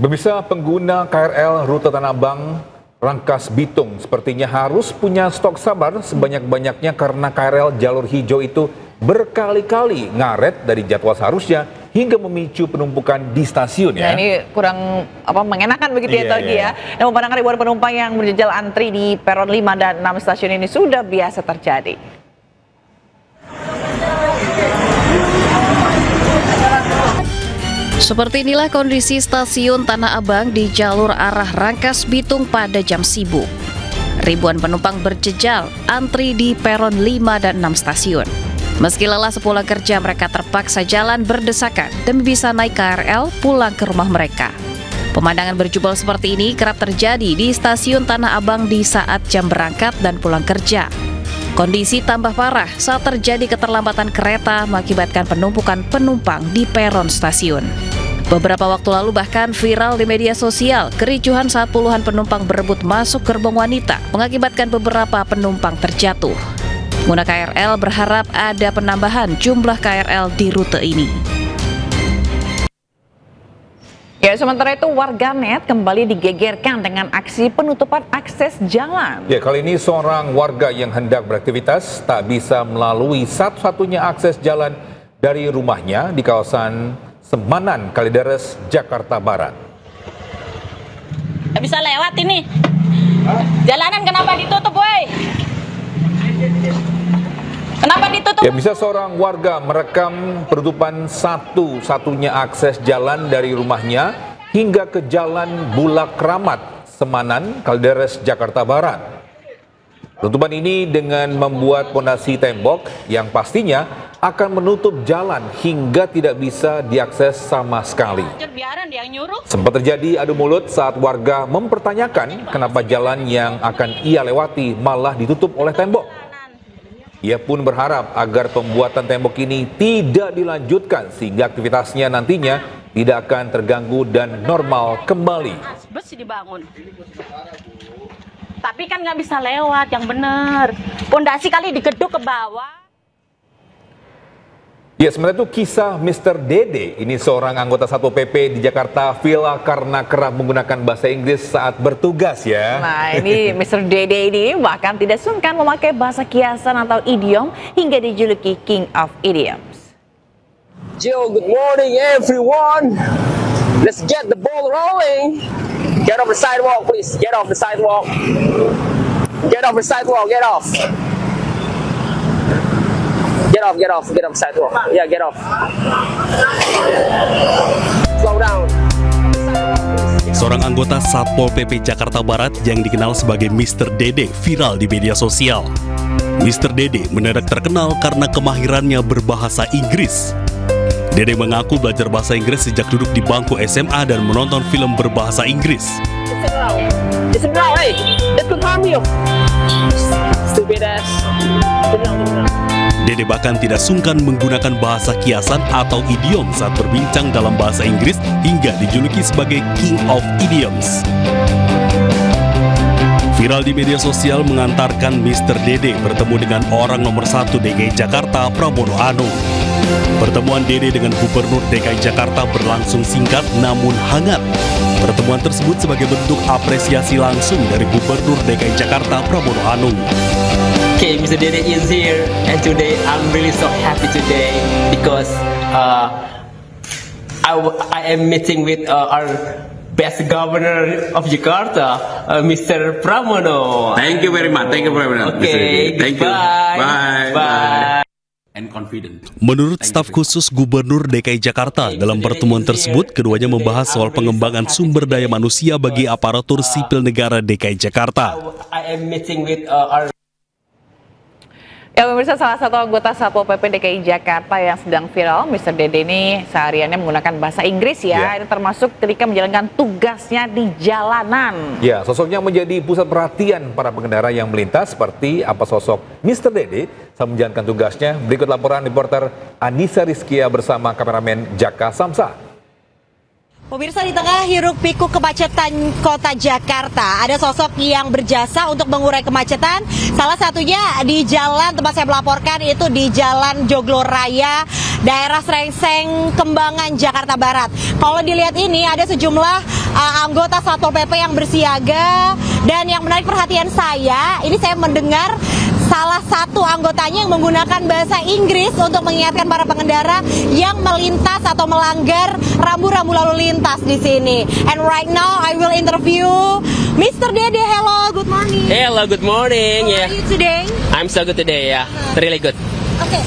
Pemirsa, pengguna KRL rute Tanah Abang Rangkas Bitung sepertinya harus punya stok sabar sebanyak-banyaknya karena KRL jalur hijau itu berkali-kali ngaret dari jadwal seharusnya hingga memicu penumpukan di stasiun ya. Nah, ini kurang mengenakan begitu ya Togi ya. Dan pemandangan ribuan penumpang yang berjejal antri di peron 5 dan 6 stasiun ini sudah biasa terjadi. Seperti inilah kondisi stasiun Tanah Abang di jalur arah Rangkas Bitung pada jam sibuk. Ribuan penumpang berjejal antri di peron 5 dan 6 stasiun. Meski lelah sepulang kerja, mereka terpaksa jalan berdesakan demi bisa naik KRL pulang ke rumah mereka. Pemandangan berjubel seperti ini kerap terjadi di stasiun Tanah Abang di saat jam berangkat dan pulang kerja. Kondisi tambah parah saat terjadi keterlambatan kereta mengakibatkan penumpukan penumpang di peron stasiun. Beberapa waktu lalu bahkan viral di media sosial kericuhan saat puluhan penumpang berebut masuk gerbong wanita mengakibatkan beberapa penumpang terjatuh. Pengguna KRL berharap ada penambahan jumlah KRL di rute ini. Ya, sementara itu warganet kembali digegerkan dengan aksi penutupan akses jalan. Ya, kali ini seorang warga yang hendak beraktivitas tak bisa melalui satu-satunya akses jalan dari rumahnya di kawasan Semanan, Kalideres, Jakarta Barat. Nggak bisa lewat ini. Jalanan kenapa ditutup, woi? Kenapa ditutup? Ya, bisa seorang warga merekam penutupan satu-satunya akses jalan dari rumahnya hingga ke Jalan Bulak Kramat, Semanan, Kalideres, Jakarta Barat. Penutupan ini dengan membuat pondasi tembok yang pastinya akan menutup jalan hingga tidak bisa diakses sama sekali. Sempat terjadi adu mulut saat warga mempertanyakan kenapa jalan yang akan ia lewati malah ditutup oleh tembok. Ia pun berharap agar pembuatan tembok ini tidak dilanjutkan sehingga aktivitasnya nantinya tidak akan terganggu dan normal kembali. Bus dibangun. Tapi kan nggak bisa lewat yang benar. Pondasi kali digeduk ke bawah. Ya, sementara itu kisah Mr. Dede. Ini seorang anggota Satpol PP di Jakarta Villa karena kerap menggunakan bahasa Inggris saat bertugas ya. Nah, ini Mr. Dede ini bahkan tidak sungkan memakai bahasa kiasan atau idiom hingga dijuluki King of Idioms. Jill, good morning everyone. Let's get the ball rolling. Get off the sidewalk, please. Get off the sidewalk. Get off the sidewalk. Get off. Get off. Get off. Get off the sidewalk. Yeah, get off. Slow down. Seorang anggota Satpol PP Jakarta Barat yang dikenal sebagai Mr. Dede viral di media sosial. Mr. Dede mendadak terkenal karena kemahirannya berbahasa Inggris. Dede mengaku belajar bahasa Inggris sejak duduk di bangku SMA dan menonton film berbahasa Inggris. Listen now, hey, that could harm you. Stupid ass. Dede bahkan tidak sungkan menggunakan bahasa kiasan atau idiom saat berbincang dalam bahasa Inggris hingga dijuluki sebagai King of Idioms. Viral di media sosial mengantarkan Mr. Dede bertemu dengan orang nomor 1 DKI Jakarta, Pramono Anung. Pertemuan Dede dengan Gubernur DKI Jakarta berlangsung singkat namun hangat. Pertemuan tersebut sebagai bentuk apresiasi langsung dari Gubernur DKI Jakarta, Pramono Anung. Okay, Mr. Dede is here, and today I'm really so happy today because I am meeting with our best governor of Jakarta, Mr. Pramono. Thank you very much. Thank you very much. Okay, thank you. Bye. Bye. And confident. Menurut staf khusus Gubernur DKI Jakarta, dalam pertemuan tersebut keduanya membahas soal pengembangan sumber daya manusia bagi aparatur sipil negara DKI Jakarta. I am meeting with our Ya, pemirsa, salah satu anggota Satpol PP DKI Jakarta yang sedang viral, Mr. Dede ini sehariannya menggunakan bahasa Inggris ya. Ini termasuk ketika menjalankan tugasnya di jalanan. Ya, sosoknya menjadi pusat perhatian para pengendara yang melintas. Seperti apa sosok Mr. Dede saat menjalankan tugasnya? Berikut laporan reporter Anissa Rizkia bersama kameramen Jaka Samsa. Pemirsa, di tengah hiruk-pikuk kemacetan kota Jakarta, ada sosok yang berjasa untuk mengurai kemacetan. Salah satunya di jalan tempat saya melaporkan, itu di Jalan Joglo Raya, daerah Srengseng, Kembangan, Jakarta Barat. Kalau dilihat ini ada sejumlah anggota Satpol PP yang bersiaga, dan yang menarik perhatian saya, ini saya mendengar salah satu anggotanya yang menggunakan bahasa Inggris untuk mengingatkan para pengendara yang melintas atau melanggar rambu-rambu lalu lintas di sini. And right now I will interview Mr. Dede. Hello, good morning. Hello, good morning. How are you today? I'm so good today. Yeah, really good. Oke,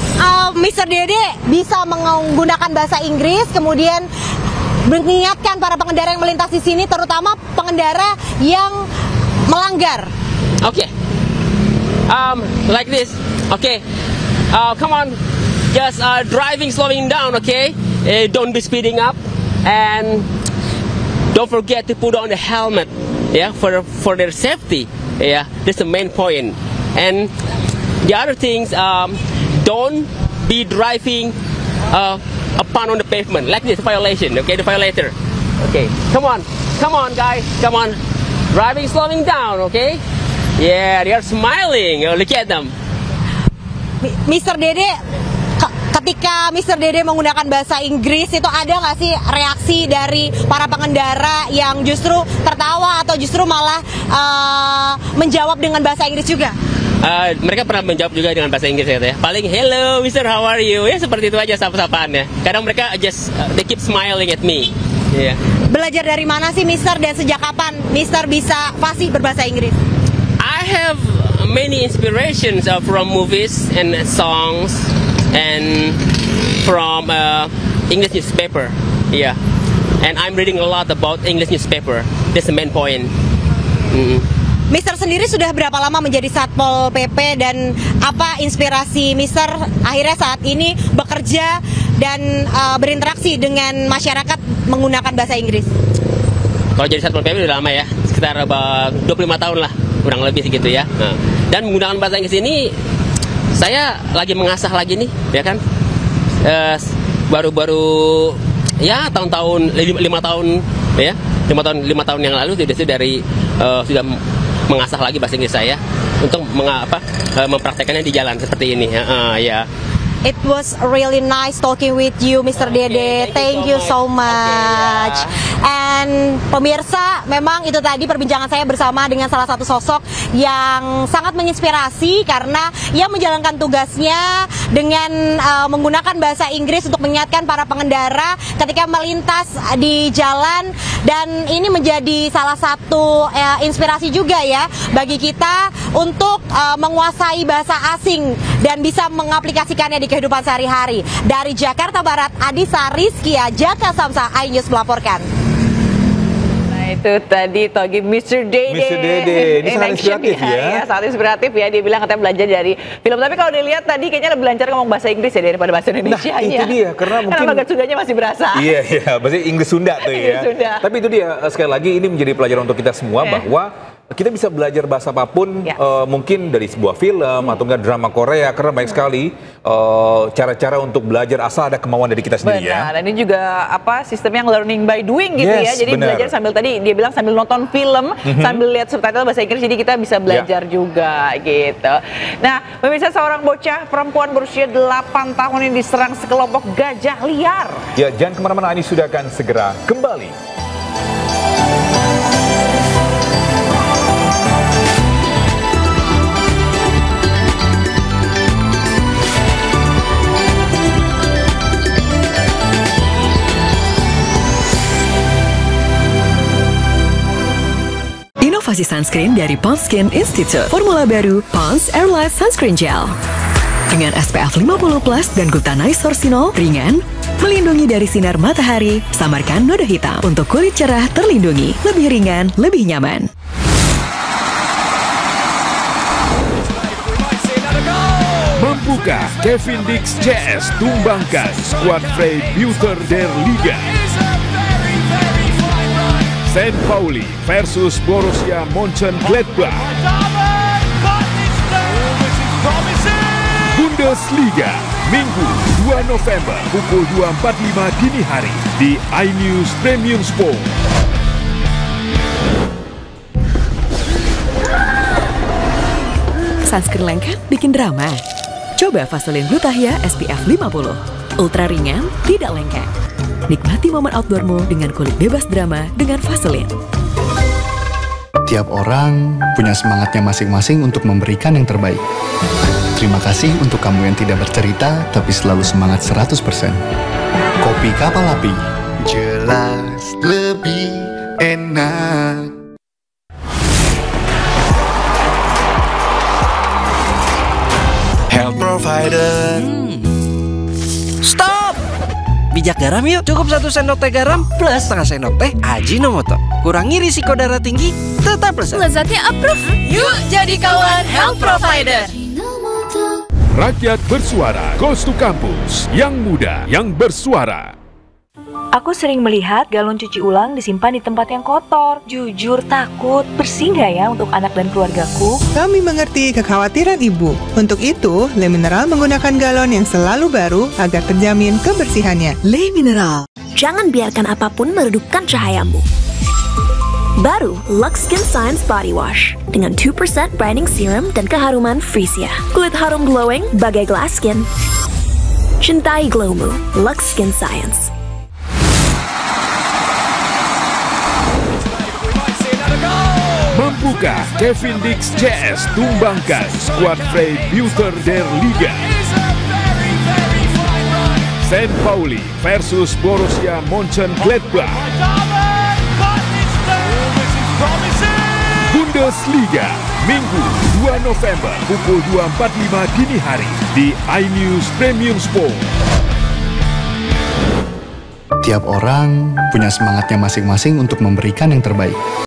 Mr. Dede bisa menggunakan bahasa Inggris, kemudian mengingatkan para pengendara yang melintas di sini, terutama pengendara yang melanggar. Okay. Like this. Okay. Come on. Just driving, slowing down. Okay. Don't be speeding up, and don't forget to put on the helmet. Yeah, for their safety. Yeah, that's the main point. And the other things, don't be driving upon on the pavement like this violation. Okay, the violator. Okay. Come on, guys. Come on. Driving, slowing down. Okay. Yeah, they are smiling. Look at them. Mr. Dede, ketika Mr. Dede menggunakan bahasa Inggris, itu ada nggak sih reaksi dari para pengendara yang justru tertawa atau justru malah menjawab dengan bahasa Inggris juga? Mereka pernah menjawab juga dengan bahasa Inggris ya. Paling hello, Mister, how are you? Ya seperti itu aja sapa-sapaannya. Kadang mereka just they keep smiling at me. Yeah. Belajar dari mana sih Mister, dan sejak kapan Mister bisa fasih berbahasa Inggris? I have many inspirations from movies and songs and from English newspaper. Yeah, and I'm reading a lot about English newspaper. That's the main point. Mister sendiri sudah berapa lama menjadi Satpol PP, dan apa inspirasi Mister akhirnya saat ini bekerja dan berinteraksi dengan masyarakat menggunakan bahasa Inggris? Kalau jadi Satpol PP udah lama ya, sekitar 25 tahun lah, kurang lebih segitu ya. Dan menggunakan bahasa Inggris ini, saya lagi mengasah lagi nih, ya kan. Baru-baru ya tahun-tahun 5 tahun ya, 5 tahun yang lalu sudah mengasah lagi bahasa Inggris saya untuk mempraktekannya di jalan seperti ini. Ya. It was really nice talking with you, Mr. Dede. Thank you so much. And pemirsa, memang itu tadi perbincangan saya bersama dengan salah satu sosok yang sangat menginspirasi karena ia menjalankan tugasnya dengan menggunakan bahasa Inggris untuk mengingatkan para pengendara ketika melintas di jalan, dan ini menjadi salah satu inspirasi juga ya bagi kita untuk menguasai bahasa asing dan bisa mengaplikasikannya di kehidupan sehari-hari. Dari Jakarta Barat, Adisa Rizkia, Jaka Samsa, iNews melaporkan. Nah itu tadi Togi Mr. Dede. Mr. Dede, ini sangat inspiratif ya. Sangat inspiratif ya, dia bilang katanya belajar dari film. Tapi kalau dilihat tadi kayaknya lebih lancar ngomong bahasa Inggris ya daripada bahasa Indonesia. Nah itu dia, karena mungkin bahasa Sundanya masih berasa. Iya, bahasa Inggris Sunda tuh ya. Sunda. Tapi itu dia, sekali lagi ini menjadi pelajaran untuk kita semua bahwa kita bisa belajar bahasa apapun, mungkin dari sebuah film atau enggak drama Korea, karena banyak sekali cara-cara untuk belajar asal ada kemauan dari kita sendiri. Benar, dan ini juga sistem yang learning by doing gitu ya. Jadi belajar sambil, tadi dia bilang sambil nonton film, sambil lihat subtitle bahasa Inggris, jadi kita bisa belajar juga gitu. Nah, pemirsa, seorang bocah perempuan berusia 8 tahun ini diserang sekelompok gajah liar. Ya, jangan kemana-mana, ini sudah akan segera kembali. Inovasi sunscreen dari Pond's Skin Institute. Formula baru Pond's Airlife Sunscreen Gel. Dengan SPF 50+ dan glutanate sorcinol ringan, melindungi dari sinar matahari, samarkan noda hitam. Untuk kulit cerah terlindungi, lebih ringan, lebih nyaman. Membuka Kevin Dix CS tumbangkan skuad Freiburger der Liga. St. Pauli versus Borussia Mönchengladbach. Bundesliga. Minggu 2 November pukul 2.45 dini hari di iNews Premium Sport. Sunscreen lengket bikin drama. Coba Vaseline Glutathione SPF 50. Ultra ringan, tidak lengket. Nikmati momen outdoormu dengan kulit bebas drama dengan Vaseline. Tiap orang punya semangatnya masing-masing untuk memberikan yang terbaik. Terima kasih untuk kamu yang tidak bercerita, tapi selalu semangat 100%. Kopi Kapal Api. Jelas lebih enak. Health provider. Stop! Bijak garam yuk. Cukup 1 sendok teh garam plus setengah sendok teh Ajinomoto. Kurangi risiko darah tinggi, tetap lezat. Lezatnya approve. Yuk jadi kawan health provider. Rakyat bersuara, Goes to Campus, yang muda, yang bersuara. Aku sering melihat galon cuci ulang disimpan di tempat yang kotor. Jujur takut, bersih nggak ya untuk anak dan keluargaku? Kami mengerti kekhawatiran ibu. Untuk itu, Le Mineral menggunakan galon yang selalu baru agar terjamin kebersihannya. Le Mineral. Jangan biarkan apapun meredupkan cahayamu. Baru Lux Skin Science Body Wash dengan 2% brightening serum dan keharuman Freesia. Kulit harum glowing bagai glass skin. Cintai glowmu, Lux Skin Science. Membuka Kevin Dix CS tumbangkan skuad Freiburger der Liga. St. Pauli versus Borussia Mönchengladbach. Bundesliga, Minggu 2 November pukul 2.45 dini hari di iNews Premium Sport. Tiap orang punya semangatnya masing-masing untuk memberikan yang terbaik.